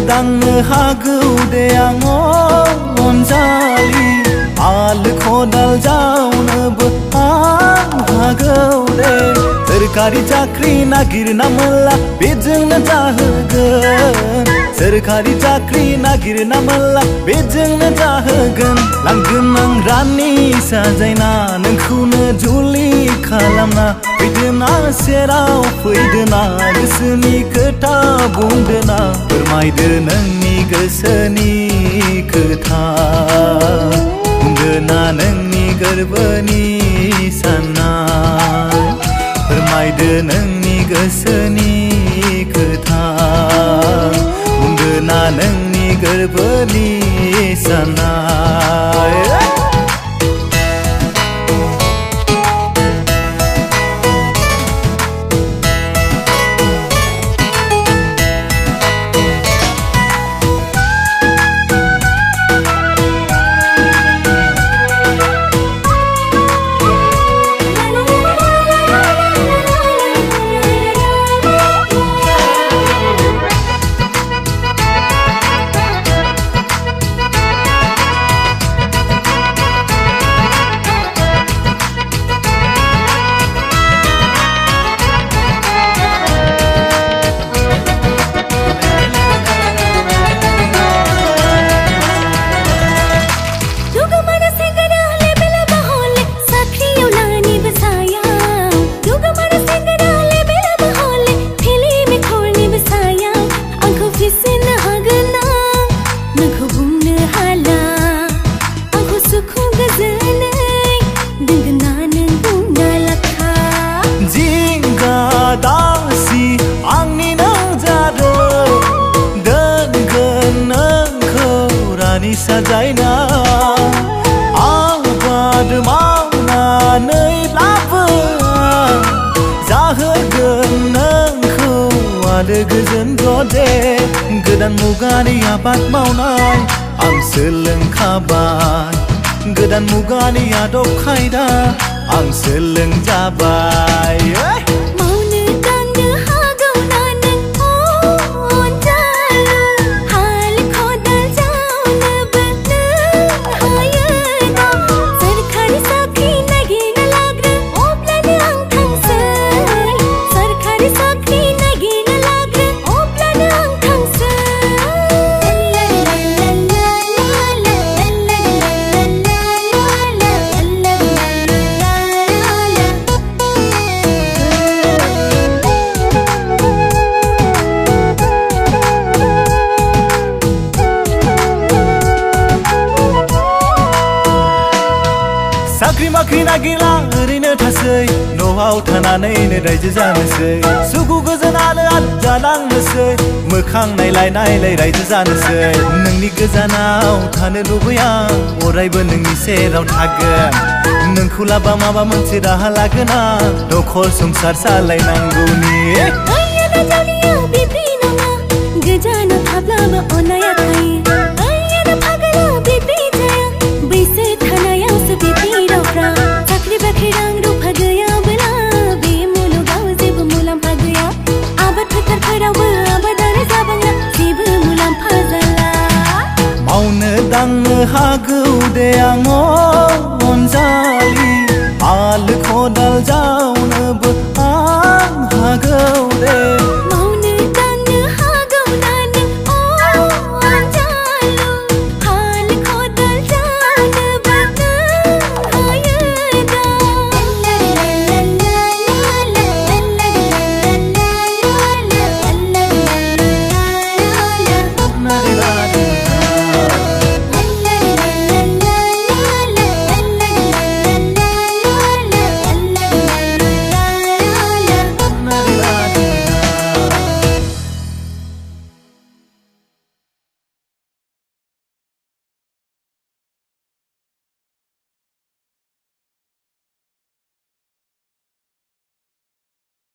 दांनो हागौ दे आं अनजालि आल खदाल जावनोबो आं हागौ दे सोरखारि साख्रि नागिरना मोनला बेजोंनो जाहोगोन सोरखारि साख्रि नागिरना मोनला बेजोंनो जाहोगोन लांगोन आं रानि साजायना नोंखौनो जुलि खालामना फैदोना सेराव फैदोना गोसोनि खोथा बुंदोना फोरमायदो नोंनि गोसोनि खोथा बुंदोना नोंनि गोरबोनि साननाय फोरमायदो नोंनि गोसोनि खोथा बुंदोना नोंनि गोरबोनि साननाय साजायना आबाद मावनानैब्लाबो जाहोगोन नोंखौ आलो गोजोन दे गोदान मुगानि आबाद मावनाय आं सोलोंखाबाय गोदान मुगानि आदब खायदा आं सोलोंजाबाय साख्रि बाख्रि नागिरला ओरैनो थासै न'आव थानानैनो रायजो जानोसै सुखु गोजोन आलो आलो जालांनोसै मोखां नायलाय नायलाय रायजो जानोसै नोंनि गोजानाव थानो लुबैया अरायबो नोंनि सेराव थागोन नोंखौ लाबा माबा मोनसे राहा लागोन आं न'खर संसार सालायनांगौनि गोजानाव थाब्लाबो अननाया थायो साख्रि बाख्रि रां रुफा गैयाब्ला बे मुलुगाव जेबो मुलाम्फा गैया आबाद फोथारफोरावबो आबादारि जाबांला जेबो मुलाम्फा जाला मावनो दांनो हागौ दे आं